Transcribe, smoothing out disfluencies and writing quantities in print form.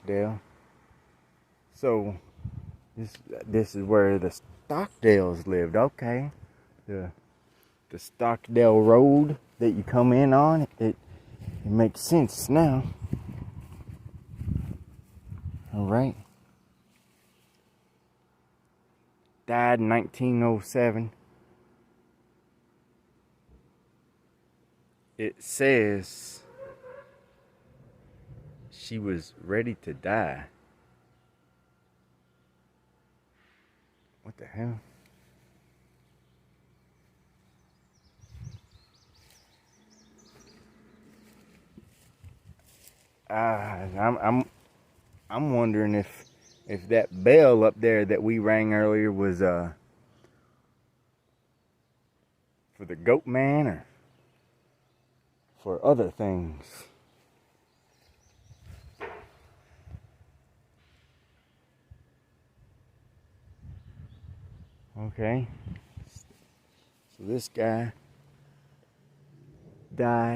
Stockdale. So this is where the Stockdales lived. Okay, the Stockdale Road that you come in on, it makes sense now. All right. Died in 1907. It says she was ready to die. What the hell? I'm wondering if that bell up there that we rang earlier was for the goat man or for other things. Okay. So this guy died